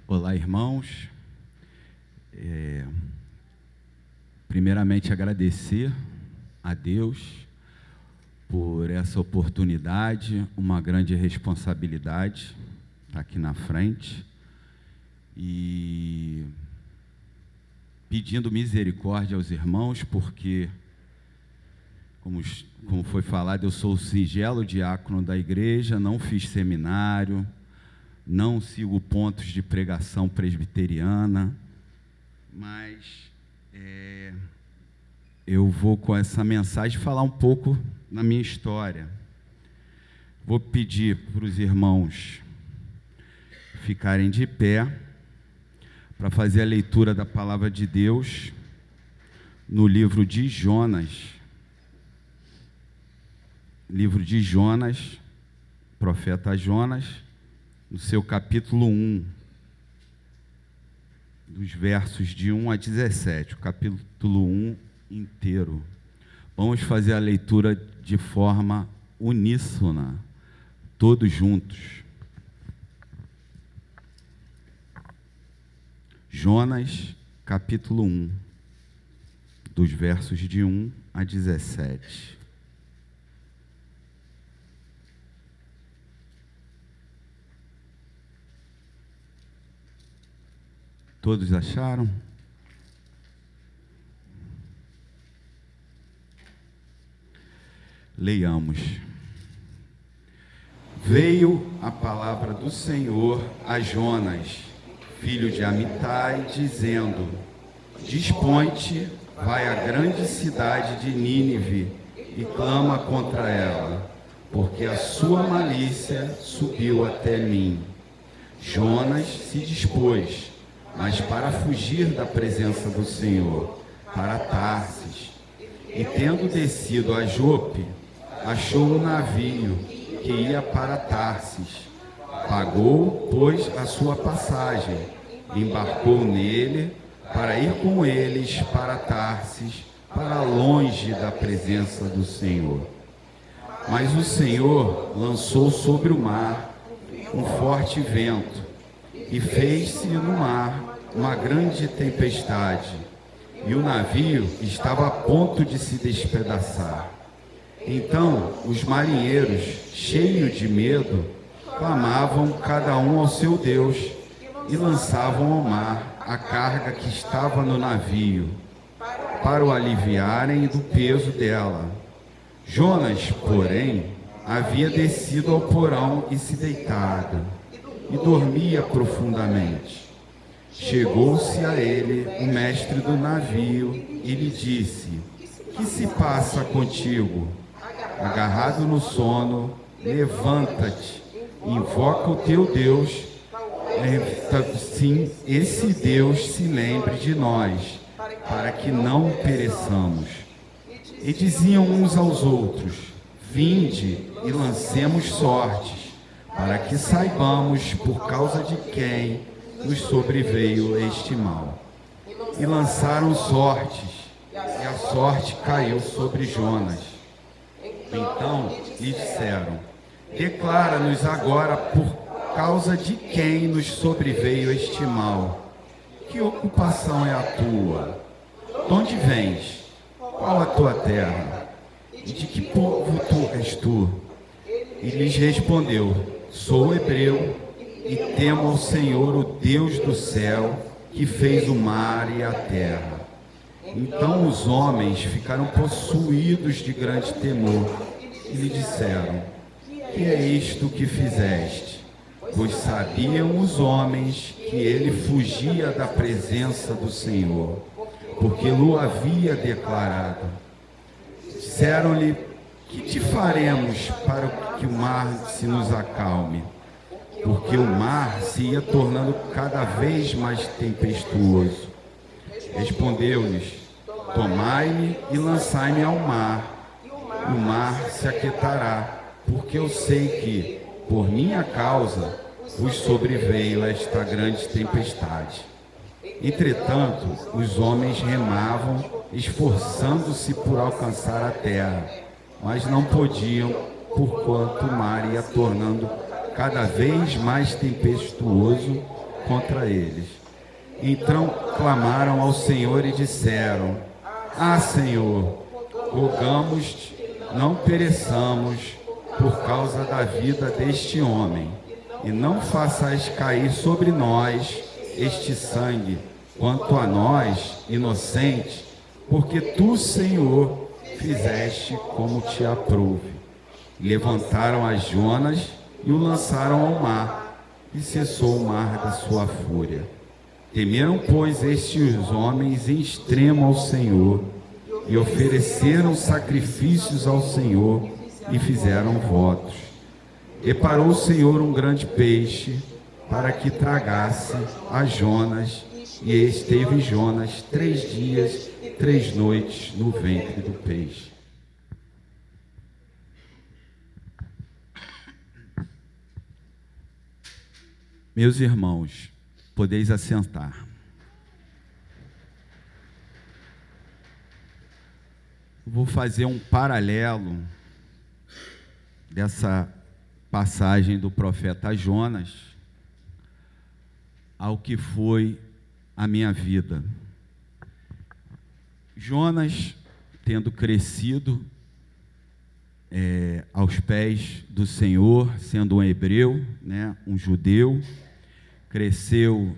Olá, irmãos. Primeiramente, agradecer a Deus por essa oportunidade, uma grande responsabilidade estar aqui na frente e pedindo misericórdia aos irmãos, porque, como foi falado, eu sou o singelo diácono da igreja, não fiz seminário, não sigo pontos de pregação presbiteriana, mas eu vou, com essa mensagem, falar um pouco da minha história. Vou pedir para os irmãos ficarem de pé para fazer a leitura da palavra de Deus no livro de Jonas. Livro de Jonas, profeta Jonas, no seu capítulo 1, dos versos de 1 a 17, o capítulo 1 inteiro. Vamos fazer a leitura de forma uníssona, todos juntos. Jonas, capítulo 1, dos versos de 1 a 17. Todos acharam? Leiamos. Veio a palavra do Senhor a Jonas, filho de Amitai, dizendo: Dispõe-te, vai à grande cidade de Nínive e clama contra ela, porque a sua malícia subiu até mim. Jonas se dispôs, mas para fugir da presença do Senhor, para Tarsis. E tendo descido a Jope, achou um navio que ia para Tarsis. Pagou, pois, a sua passagem, embarcou nele para ir com eles para Tarsis, para longe da presença do Senhor. Mas o Senhor lançou sobre o mar um forte vento, e fez-se no mar uma grande tempestade, e o navio estava a ponto de se despedaçar. Então os marinheiros, cheios de medo, clamavam cada um ao seu Deus e lançavam ao mar a carga que estava no navio, para o aliviarem do peso dela. Jonas, porém, havia descido ao porão e se deitado, e dormia profundamente. Chegou-se a ele o mestre do navio e lhe disse: Que se passa contigo? Agarrado no sono, levanta-te, invoca o teu Deus, sim, esse Deus se lembre de nós, para que não pereçamos. E diziam uns aos outros: Vinde e lancemos sortes, para que saibamos por causa de quem nos sobreveio este mal. E lançaram sortes, e a sorte caiu sobre Jonas. Então lhe disseram: Declara-nos agora por causa de quem nos sobreveio este mal. Que ocupação é a tua? De onde vens? Qual a tua terra? E de que povo és tu? E lhes respondeu: Sou hebreu, e temo ao Senhor, o Deus do céu, que fez o mar e a terra. Então os homens ficaram possuídos de grande temor e lhe disseram: Que é isto que fizeste? Pois sabiam os homens que ele fugia da presença do Senhor, porque o havia declarado. Disseram-lhe: Que te faremos para que o mar se nos acalme? Porque o mar se ia tornando cada vez mais tempestuoso. Respondeu-lhes: Tomai-me e lançai-me ao mar, e o mar se aquietará, porque eu sei que, por minha causa, vos sobreveio esta grande tempestade. Entretanto, os homens remavam, esforçando-se por alcançar a terra, mas não podiam, porquanto o mar ia tornando cada vez mais tempestuoso contra eles. Então clamaram ao Senhor e disseram: Ah, Senhor, rogamos-te, não pereçamos por causa da vida deste homem, e não façais cair sobre nós este sangue, quanto a nós, inocentes, porque tu, Senhor, fizeste como te aprouve. Levantaram a Jonas e o lançaram ao mar, e cessou o mar da sua fúria. Temeram, pois, estes homens em extremo ao Senhor, e ofereceram sacrifícios ao Senhor, e fizeram votos. Deparou o Senhor um grande peixe, para que tragasse a Jonas, e esteve Jonas 3 dias e 3 noites no ventre do peixe. Meus irmãos, podeis assentar. Vou fazer um paralelo dessa passagem do profeta Jonas ao que foi a minha vida. Jonas, tendo crescido aos pés do Senhor, sendo um hebreu, um judeu, cresceu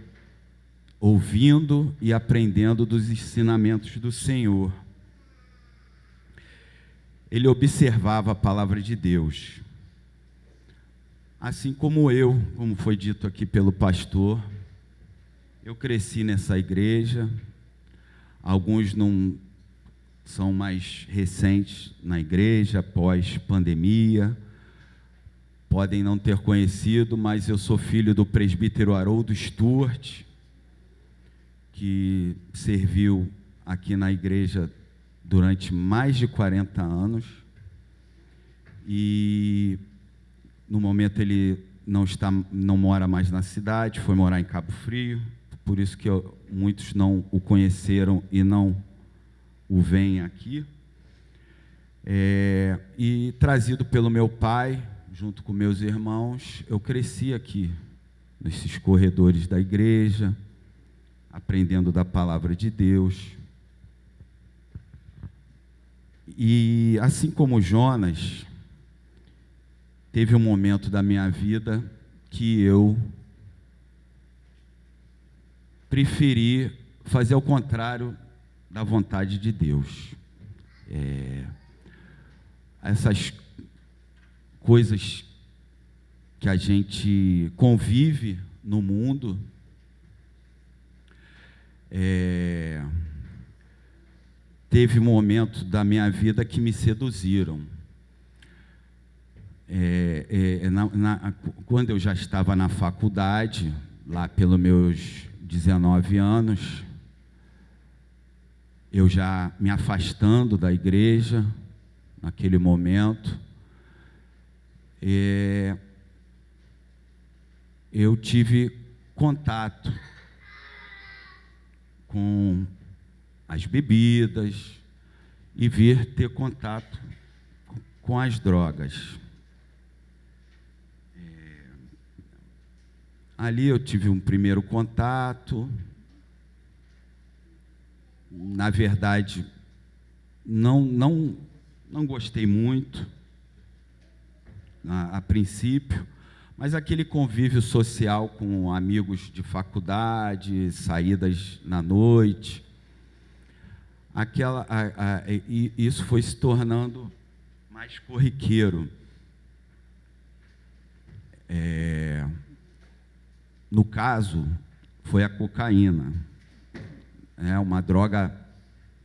ouvindo e aprendendo dos ensinamentos do Senhor. Ele observava a palavra de Deus. Assim como eu, como foi dito aqui pelo pastor, eu cresci nessa igreja. Alguns não são mais recentes na igreja, pós-pandemia, podem não ter conhecido, mas eu sou filho do presbítero Haroldo Stuart, que serviu aqui na igreja durante mais de 40 anos, e no momento ele não mora mais na cidade, foi morar em Cabo Frio, por isso que muitos não o conheceram e não o veem aqui. E trazido pelo meu pai, junto com meus irmãos, eu cresci aqui, nesses corredores da igreja, aprendendo da palavra de Deus. E assim como Jonas, teve um momento da minha vida que eu preferi fazer o contrário da vontade de Deus. Essas coisas que a gente convive no mundo, teve um momento da minha vida que me seduziram. Quando eu já estava na faculdade, lá pelos meus 19 anos, eu já me afastando da igreja, naquele momento, eu tive contato com as bebidas e vir ter contato com as drogas. Ali eu tive um primeiro contato. Na verdade, não gostei muito, a princípio, mas aquele convívio social com amigos de faculdade, saídas na noite, isso foi se tornando mais corriqueiro. No caso, foi a cocaína. Uma droga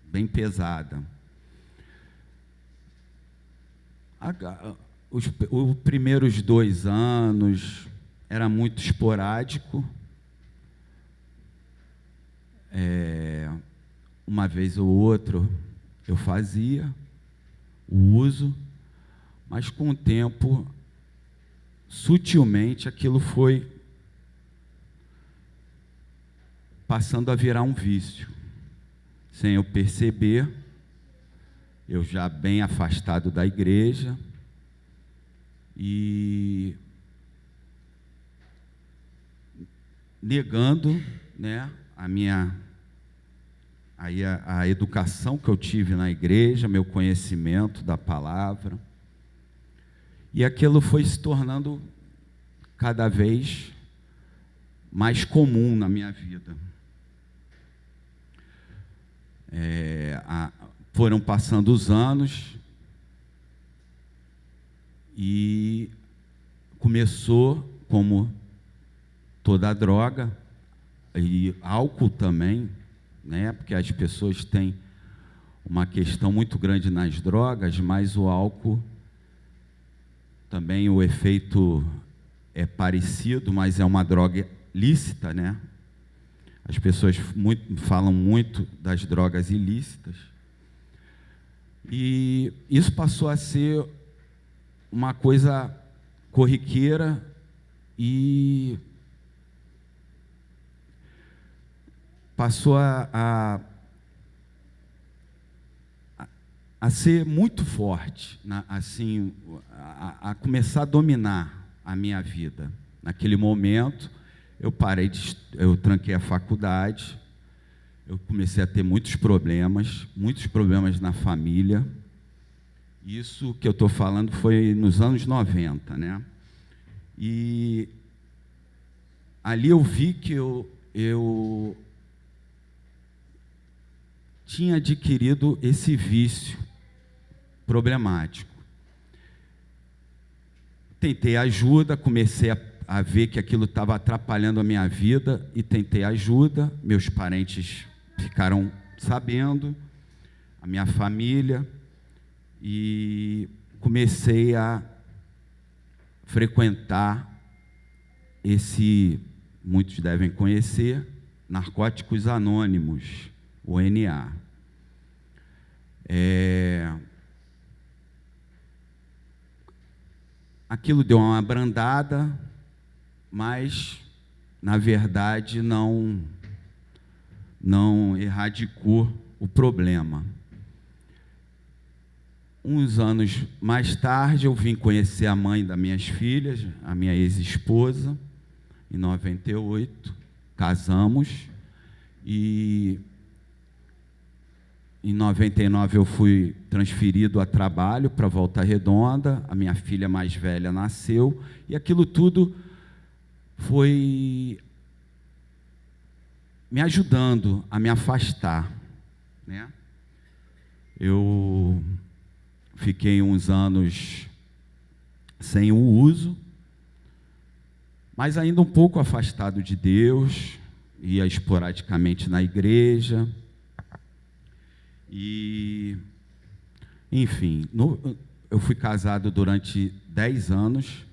bem pesada. Os primeiros 2 anos era muito esporádico. Uma vez ou outra eu fazia o uso, mas com o tempo, sutilmente, aquilo foi passando a virar um vício. Sem eu perceber, eu já bem afastado da igreja, e negando, né, a educação que eu tive na igreja, meu conhecimento da palavra. E aquilo foi se tornando cada vez mais comum na minha vida. Foram passando os anos e começou, como toda droga, e álcool também, né? Porque as pessoas têm uma questão muito grande nas drogas, mas o álcool também, o efeito é parecido, mas é uma droga lícita, né? As pessoas falam muito das drogas ilícitas. E isso passou a ser uma coisa corriqueira e passou a ser muito forte, assim, a começar a dominar a minha vida. Naquele momento, eu tranquei a faculdade, eu comecei a ter muitos problemas na família. Isso que eu estou falando foi nos anos 90, né? E ali eu vi que eu tinha adquirido esse vício problemático. Tentei ajuda, comecei a ver que aquilo estava atrapalhando a minha vida e tentei ajuda. Meus parentes ficaram sabendo, a minha família, e comecei a frequentar muitos devem conhecer, Narcóticos Anônimos, o NA. Aquilo deu uma abrandada, mas, na verdade, não erradicou o problema. Uns anos mais tarde, eu vim conhecer a mãe das minhas filhas, a minha ex-esposa, em 98, casamos, e em 99 eu fui transferido a trabalho para Volta Redonda, a minha filha mais velha nasceu, e aquilo tudo foi me ajudando a me afastar, né? Eu fiquei uns anos sem o uso, mas ainda um pouco afastado de Deus, ia esporadicamente na igreja. E, enfim, eu fui casado durante 10 anos.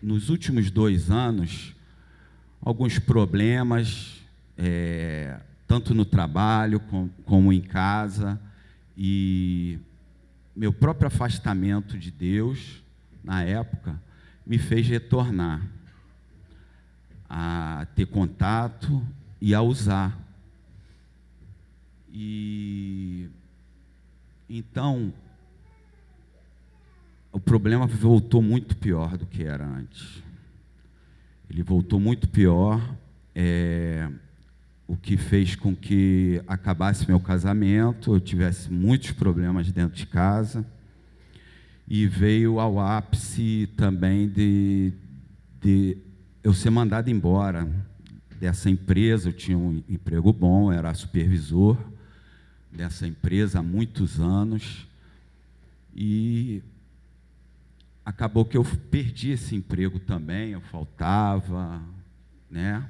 Nos últimos 2 anos, alguns problemas, tanto no trabalho como em casa, e meu próprio afastamento de Deus, na época, me fez retornar a ter contato e a usar. E então o problema voltou muito pior do que era antes. Ele voltou muito pior, o que fez com que acabasse meu casamento, eu tivesse muitos problemas dentro de casa, e veio ao ápice também de eu ser mandado embora dessa empresa. Eu tinha um emprego bom, era supervisor dessa empresa há muitos anos, e acabou que eu perdi esse emprego também, eu faltava, né?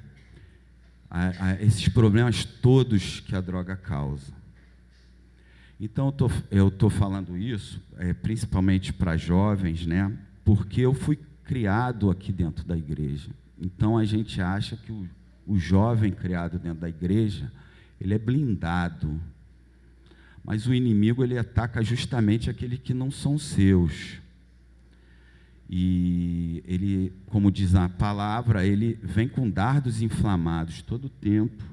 Esses problemas todos que a droga causa. Então, eu estou falando isso, principalmente para jovens, né? Porque eu fui criado aqui dentro da igreja. Então, a gente acha que o jovem criado dentro da igreja, ele é blindado. Mas o inimigo, ele ataca justamente aqueles que não são seus. E ele, como diz a palavra, ele vem com dardos inflamados todo o tempo,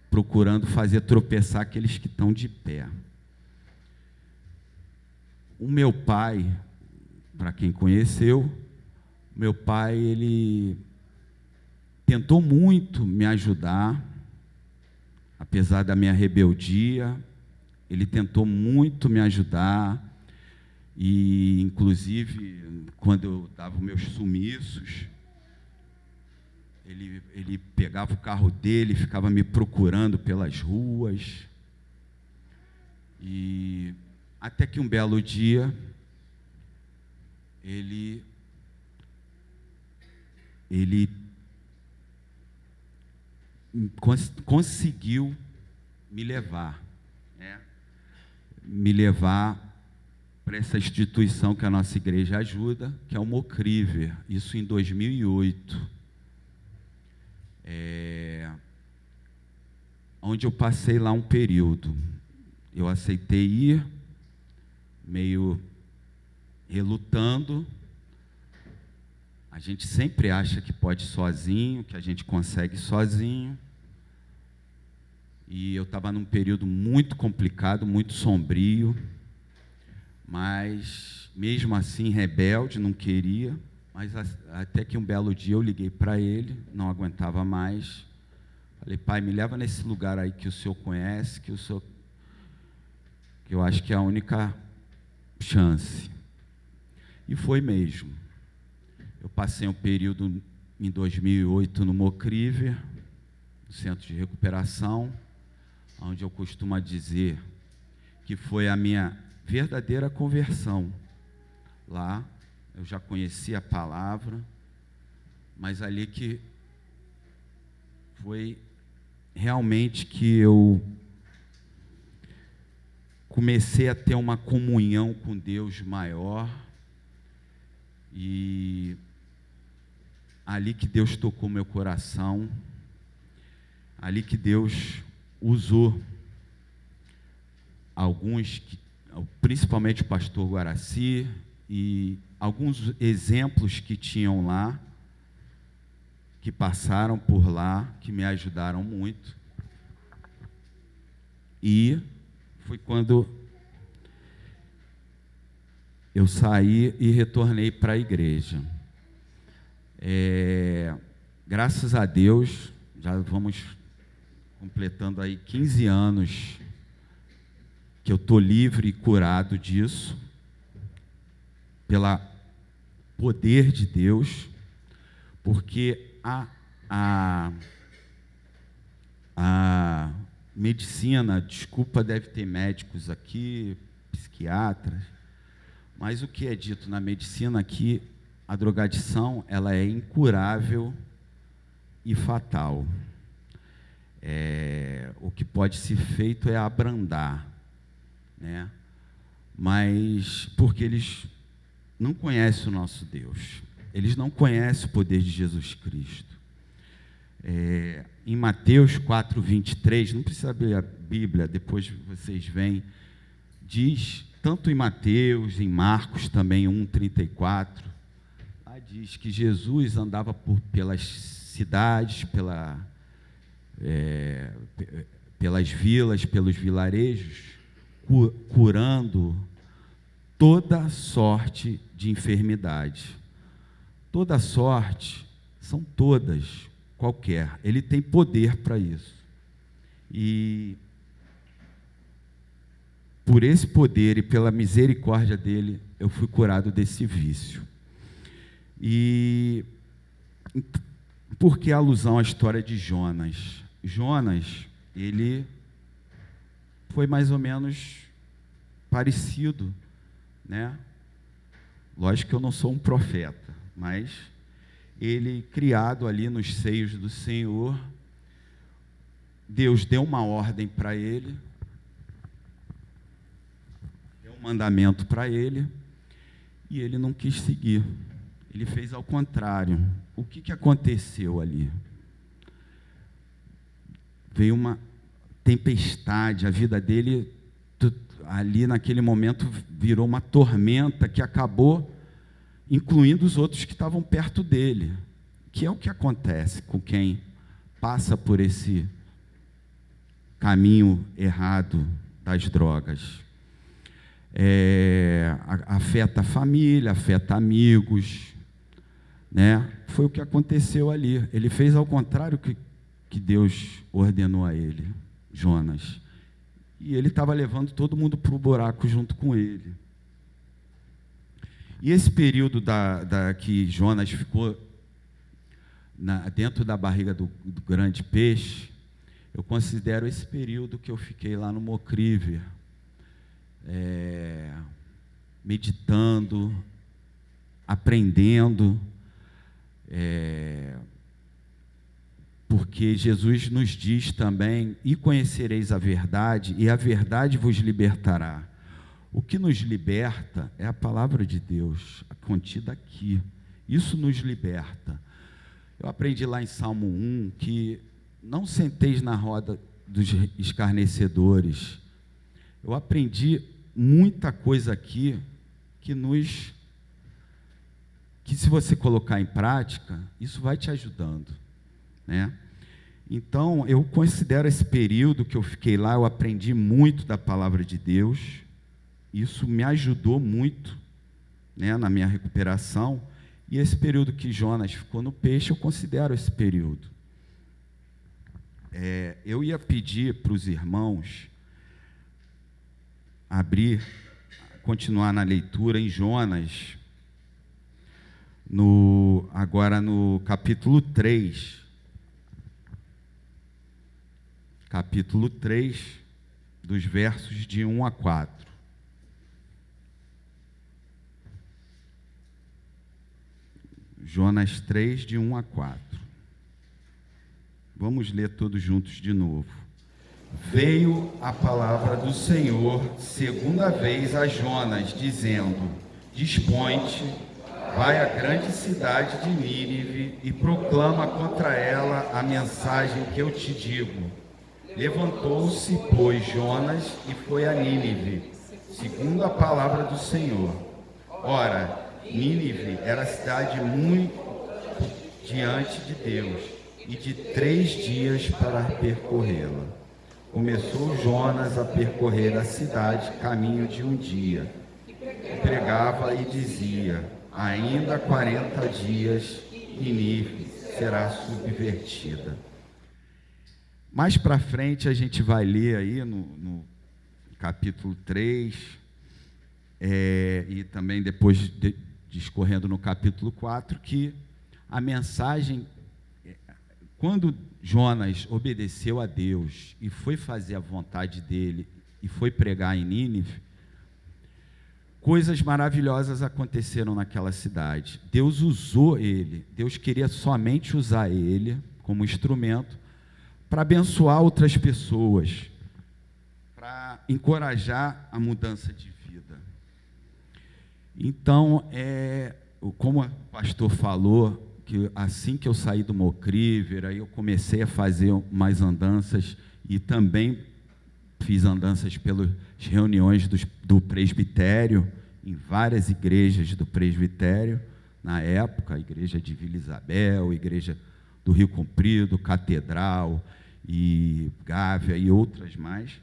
procurando fazer tropeçar aqueles que estão de pé. O meu pai, para quem conheceu, meu pai, ele tentou muito me ajudar, apesar da minha rebeldia. Ele tentou muito me ajudar, e inclusive quando eu dava meus sumiços, ele pegava o carro dele, ficava me procurando pelas ruas, e até que um belo dia ele conseguiu me levar, né? Me levar para essa instituição que a nossa igreja ajuda, que é o Mocriver, isso em 2008, onde eu passei lá um período. Eu aceitei ir, meio relutando. A gente sempre acha que pode sozinho, que a gente consegue sozinho. E eu estava num período muito complicado, muito sombrio, mas mesmo assim rebelde, não queria. Mas até que um belo dia eu liguei para ele, não aguentava mais. Falei: pai, me leva nesse lugar aí que o senhor conhece, que eu acho que é a única chance. E foi mesmo. Eu passei um período em 2008 no Mocriver, no centro de recuperação, onde eu costumo dizer que foi a minha verdadeira conversão. Lá eu já conhecia a palavra, mas ali que foi realmente que eu comecei a ter uma comunhão com Deus maior, e ali que Deus tocou meu coração, ali que Deus usou alguns, principalmente o pastor Guaraci, e alguns exemplos que tinham lá, que passaram por lá, que me ajudaram muito. E foi quando eu saí e retornei para a igreja. Graças a Deus, já vamos completando aí 15 anos que eu estou livre e curado disso, pelo poder de Deus, porque a medicina, desculpa, deve ter médicos aqui, psiquiatras, mas o que é dito na medicina aqui, a drogadição, ela é incurável e fatal. O que pode ser feito é abrandar, né? Mas porque eles não conhecem o nosso Deus, eles não conhecem o poder de Jesus Cristo. Em Mateus 4:23, não precisa abrir a Bíblia, depois vocês veem, diz, tanto em Mateus, em Marcos também 1:34, lá diz que Jesus andava pelas cidades, pelas vilas, pelos vilarejos, curando toda sorte de enfermidade. Toda sorte, são todas, qualquer. Ele tem poder para isso. E por esse poder e pela misericórdia dele, eu fui curado desse vício. E por que a alusão à história de Jonas? Jonas, ele foi mais ou menos parecido, né? Lógico que eu não sou um profeta, mas ele, criado ali nos seios do Senhor, Deus deu uma ordem para ele, deu um mandamento para ele, e ele não quis seguir. Ele fez ao contrário. O que aconteceu ali? Veio uma tempestade, a vida dele, ali naquele momento, virou uma tormenta que acabou incluindo os outros que estavam perto dele, que é o que acontece com quem passa por esse caminho errado das drogas. Afeta a família, afeta amigos, né? Foi o que aconteceu ali. Ele fez ao contrário que Deus ordenou a ele, Jonas. E ele estava levando todo mundo para o buraco junto com ele. E esse período que Jonas ficou dentro da barriga do grande peixe, eu considero esse período que eu fiquei lá no Mocriver, meditando, aprendendo, porque Jesus nos diz também: e conhecereis a verdade, e a verdade vos libertará. O que nos liberta é a palavra de Deus, contida aqui. Isso nos liberta. Eu aprendi lá em Salmo 1 que não senteis na roda dos escarnecedores. Eu aprendi muita coisa aqui que se você colocar em prática, isso vai te ajudando, né? Então, eu considero esse período que eu fiquei lá, eu aprendi muito da palavra de Deus. Isso me ajudou muito, né, na minha recuperação. E esse período que Jonas ficou no peixe, eu considero esse período. Eu ia pedir para os irmãos continuar na leitura em Jonas, agora no capítulo 3. Capítulo 3, dos versos de 1 a 4. Jonas 3, de 1 a 4. Vamos ler todos juntos de novo. Veio a palavra do Senhor segunda vez a Jonas, dizendo: dispõe-te, vai à grande cidade de Nínive e proclama contra ela a mensagem que eu te digo. Levantou-se, pois, Jonas e foi a Nínive, segundo a palavra do Senhor. Ora, Nínive era cidade muito diante de Deus, e de 3 dias para percorrê-la. Começou Jonas a percorrer a cidade, caminho de 1 dia. E pregava e dizia: ainda 40 dias, Nínive será subvertida. Mais para frente a gente vai ler aí no capítulo 3, e também depois discorrendo no capítulo 4, que a mensagem, quando Jonas obedeceu a Deus e foi fazer a vontade dele e foi pregar em Nínive, coisas maravilhosas aconteceram naquela cidade. Deus usou ele, Deus queria somente usar ele como instrumento para abençoar outras pessoas, para encorajar a mudança de vida. Então, como o pastor falou, que assim que eu saí do Mocriver, aí eu comecei a fazer mais andanças e também fiz andanças pelas reuniões do presbitério, em várias igrejas do presbitério, na época, a igreja de Vila Isabel, a igreja do Rio Comprido, Catedral e Gávea e outras mais,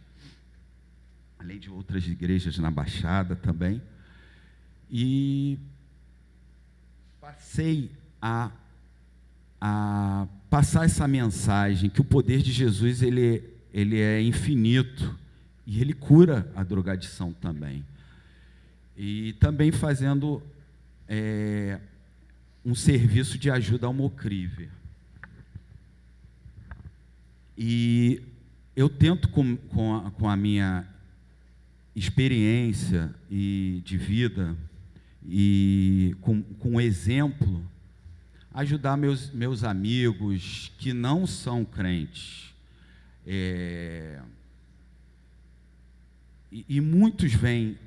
além de outras igrejas na Baixada também. E passei a passar essa mensagem, que o poder de Jesus ele é infinito, e ele cura a drogadição também. E também fazendo um serviço de ajuda ao Mocriver. E eu tento, com a minha experiência de vida e com exemplo, ajudar meus amigos que não são crentes. E muitos vêm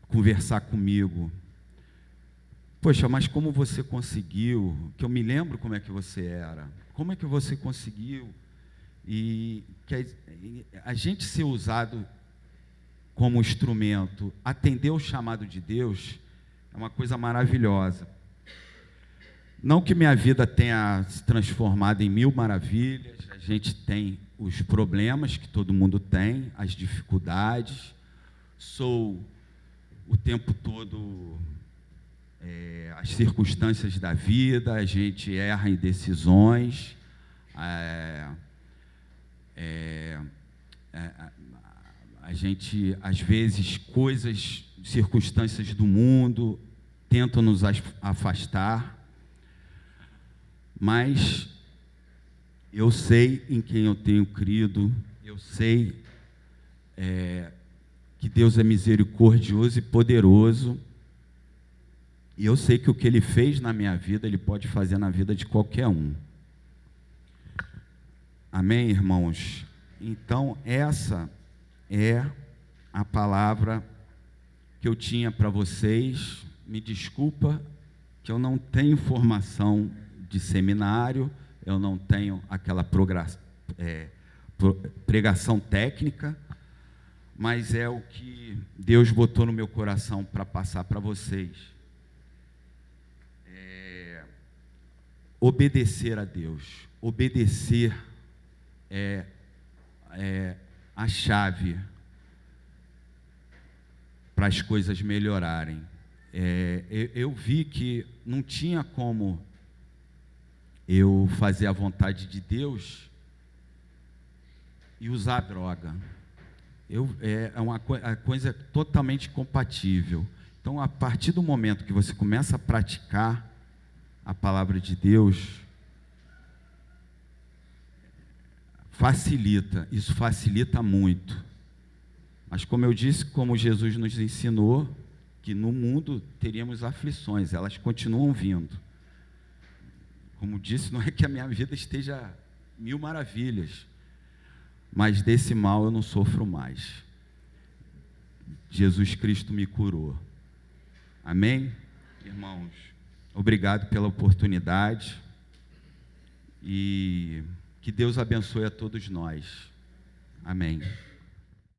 conversar comigo: poxa, mas como você conseguiu? Que eu me lembro como é que você era. Como é que você conseguiu? E que a gente ser usado como instrumento, atender o chamado de Deus, é uma coisa maravilhosa. Não que minha vida tenha se transformado em 1000 maravilhas, a gente tem os problemas que todo mundo tem, as dificuldades. Sou o tempo todo as circunstâncias da vida, a gente erra em decisões, a gente, às vezes, circunstâncias do mundo tentam nos afastar, mas eu sei em quem eu tenho crido, eu sei que Deus é misericordioso e poderoso, e eu sei que o que Ele fez na minha vida, Ele pode fazer na vida de qualquer um. Amém, irmãos? Então, essa é a palavra que eu tinha para vocês. Me desculpa que eu não tenho formação de seminário, eu não tenho aquela pregação técnica, mas é o que Deus botou no meu coração para passar para vocês. Obedecer a Deus. Obedecer é a chave para as coisas melhorarem. Eu vi que não tinha como eu fazer a vontade de Deus e usar droga. É uma coisa totalmente compatível. Então, a partir do momento que você começa a praticar a palavra de Deus, isso facilita muito. Mas, como eu disse, como Jesus nos ensinou, que no mundo teríamos aflições, elas continuam vindo. Como disse, não é que a minha vida esteja mil maravilhas, mas desse mal eu não sofro mais. Jesus Cristo me curou. Amém? Irmãos, obrigado pela oportunidade e que Deus abençoe a todos nós. Amém.